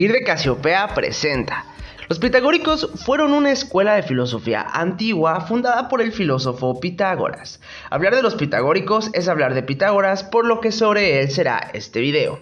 Ir de Casiopea presenta. Los pitagóricos fueron una escuela de filosofía antigua fundada por el filósofo Pitágoras. Hablar de los pitagóricos es hablar de Pitágoras, por lo que sobre él será este video.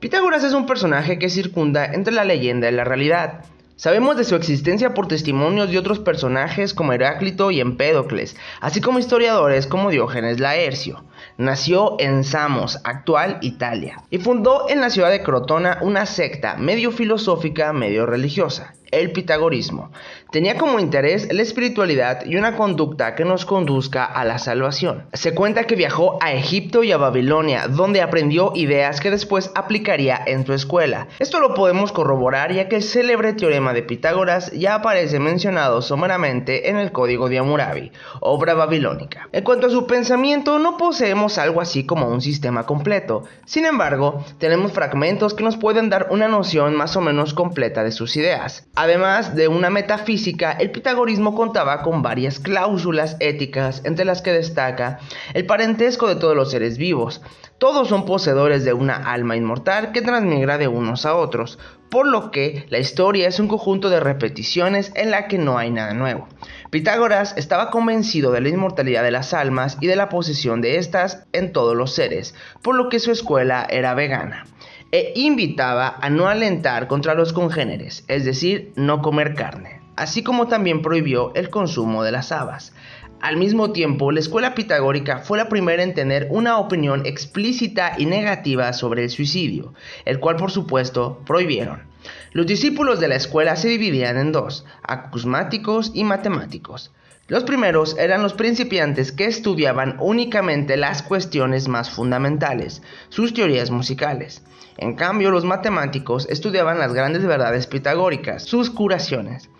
Pitágoras es un personaje que circunda entre la leyenda y la realidad. Sabemos de su existencia por testimonios de otros personajes como Heráclito y Empédocles, así como historiadores como Diógenes Laercio. Nació en Samos, actual Italia, y fundó en la ciudad de Crotona una secta medio filosófica, medio religiosa, el pitagorismo. Tenía como interés la espiritualidad y una conducta que nos conduzca a la salvación. Se cuenta que viajó a Egipto y a Babilonia, donde aprendió ideas que después aplicaría en su escuela. Esto lo podemos corroborar ya que el célebre teorema de Pitágoras ya aparece mencionado someramente en el Código de Hammurabi, obra babilónica. En cuanto a su pensamiento, no poseemos algo así como un sistema completo. Sin embargo, tenemos fragmentos que nos pueden dar una noción más o menos completa de sus ideas. Además de una metafísica, el pitagorismo contaba con varias cláusulas éticas, entre las que destaca el parentesco de todos los seres vivos. Todos son poseedores de una alma inmortal que transmigra de unos a otros, por lo que la historia es un conjunto de repeticiones en la que no hay nada nuevo. Pitágoras estaba convencido de la inmortalidad de las almas y de la posesión de estas en todos los seres, por lo que su escuela era vegana. E invitaba a no alentar contra los congéneres, es decir, no comer carne, así como también prohibió el consumo de las habas. Al mismo tiempo, la escuela pitagórica fue la primera en tener una opinión explícita y negativa sobre el suicidio, el cual por supuesto prohibieron. Los discípulos de la escuela se dividían en dos, acusmáticos y matemáticos. Los primeros eran los principiantes que estudiaban únicamente las cuestiones más fundamentales, sus teorías musicales. En cambio, los matemáticos estudiaban las grandes verdades pitagóricas, sus curaciones.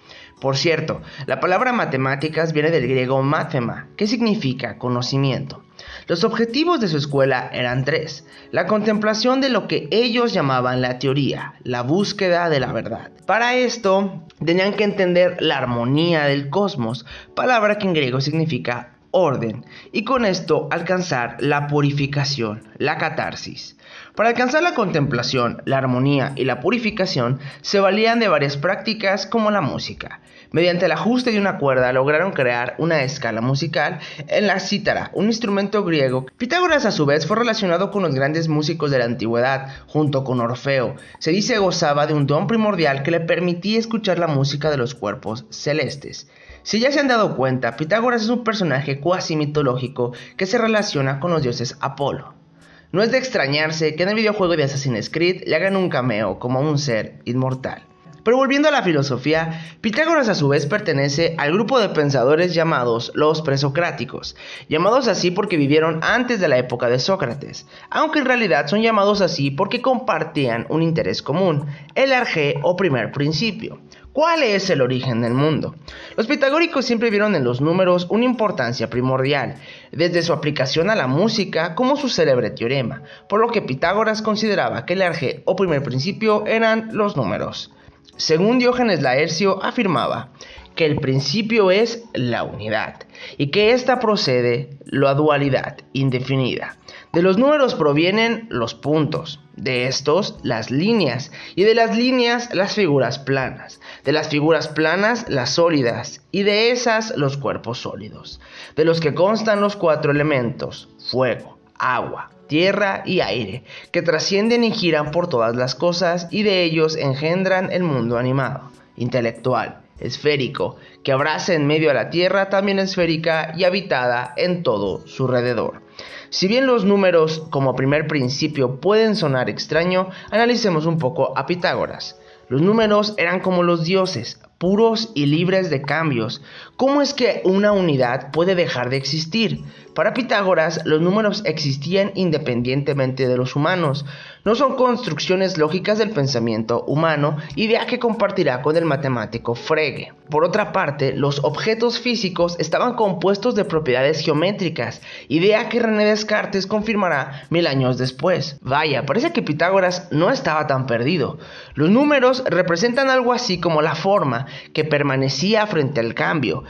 Por cierto, la palabra matemáticas viene del griego mathema, que significa conocimiento. Los objetivos de su escuela eran tres: la contemplación de lo que ellos llamaban la teoría, la búsqueda de la verdad. Para esto, tenían que entender la armonía del cosmos, palabra que en griego significa orden, y con esto alcanzar la purificación, la catarsis. Para alcanzar la contemplación, la armonía y la purificación se valían de varias prácticas como la música. Mediante el ajuste de una cuerda lograron crear una escala musical en la cítara, un instrumento griego. Pitágoras a su vez fue relacionado con los grandes músicos de la antigüedad, junto con Orfeo. Se dice gozaba de un don primordial que le permitía escuchar la música de los cuerpos celestes. Si ya se han dado cuenta, Pitágoras es un personaje cuasi mitológico que se relaciona con los dioses Apolo. No es de extrañarse que en el videojuego de Assassin's Creed le hagan un cameo como un ser inmortal. Pero volviendo a la filosofía, Pitágoras a su vez pertenece al grupo de pensadores llamados los presocráticos, llamados así porque vivieron antes de la época de Sócrates, aunque en realidad son llamados así porque compartían un interés común, el arjé o primer principio. ¿Cuál es el origen del mundo? Los pitagóricos siempre vieron en los números una importancia primordial, desde su aplicación a la música como su célebre teorema, por lo que Pitágoras consideraba que el arjé o primer principio eran los números. Según Diógenes Laercio, afirmaba que el principio es la unidad y que ésta procede la dualidad indefinida. De los números provienen los puntos, de estos las líneas y de las líneas las figuras planas, de las figuras planas las sólidas y de esas los cuerpos sólidos, de los que constan los cuatro elementos: fuego, agua, tierra y aire, que trascienden y giran por todas las cosas y de ellos engendran el mundo animado, intelectual, esférico, que abraza en medio a la tierra también esférica y habitada en todo su alrededor. Si bien los números como primer principio pueden sonar extraño, analicemos un poco a Pitágoras. Los números eran como los dioses, puros y libres de cambios. ¿Cómo es que una unidad puede dejar de existir? Para Pitágoras, los números existían independientemente de los humanos. No son construcciones lógicas del pensamiento humano, idea que compartirá con el matemático Frege. Por otra parte, los objetos físicos estaban compuestos de propiedades geométricas, idea que René Descartes confirmará 1000 años después. Vaya, parece que Pitágoras no estaba tan perdido. Los números representan algo así como la forma que permanecía frente al cambio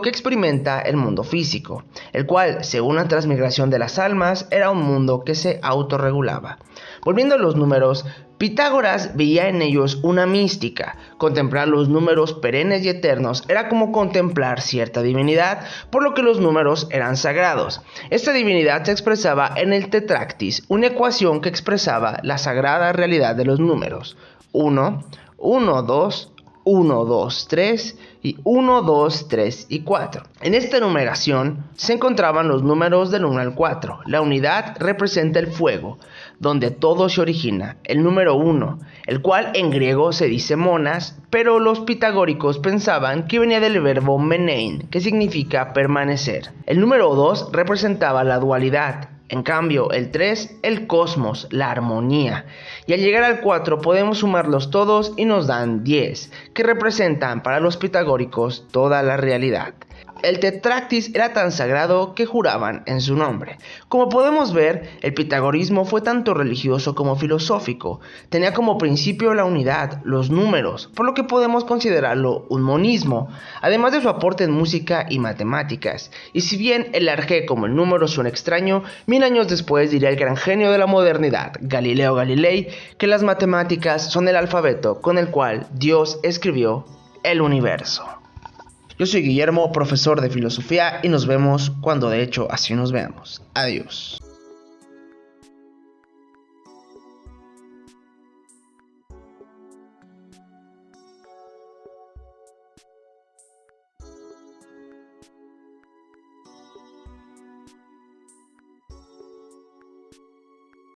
que experimenta el mundo físico, el cual, según la transmigración de las almas, era un mundo que se autorregulaba. Volviendo a los números, Pitágoras veía en ellos una mística. Contemplar los números perennes y eternos era como contemplar cierta divinidad, por lo que los números eran sagrados. Esta divinidad se expresaba en el Tetractis, una ecuación que expresaba la sagrada realidad de los números. 1, 1, 2, 1, 2, 3 y 1, 2, 3 y 4. En esta numeración se encontraban los números del 1 al 4. La unidad representa el fuego, donde todo se origina. El número 1, el cual en griego se dice monas, pero los pitagóricos pensaban que venía del verbo menein, que significa permanecer. El número 2 representaba la dualidad. En cambio, el 3, el cosmos, la armonía. Y al llegar al 4 podemos sumarlos todos y nos dan 10, que representan para los pitagóricos toda la realidad. El Tetractis era tan sagrado que juraban en su nombre. Como podemos ver, el pitagorismo fue tanto religioso como filosófico. Tenía como principio la unidad, los números, por lo que podemos considerarlo un monismo, además de su aporte en música y matemáticas. Y si bien el arjé como el número suena extraño, 1000 años después diría el gran genio de la modernidad, Galileo Galilei, que las matemáticas son el alfabeto con el cual Dios escribió el universo. Yo soy Guillermo, profesor de filosofía, y nos vemos cuando de hecho así nos veamos. Adiós.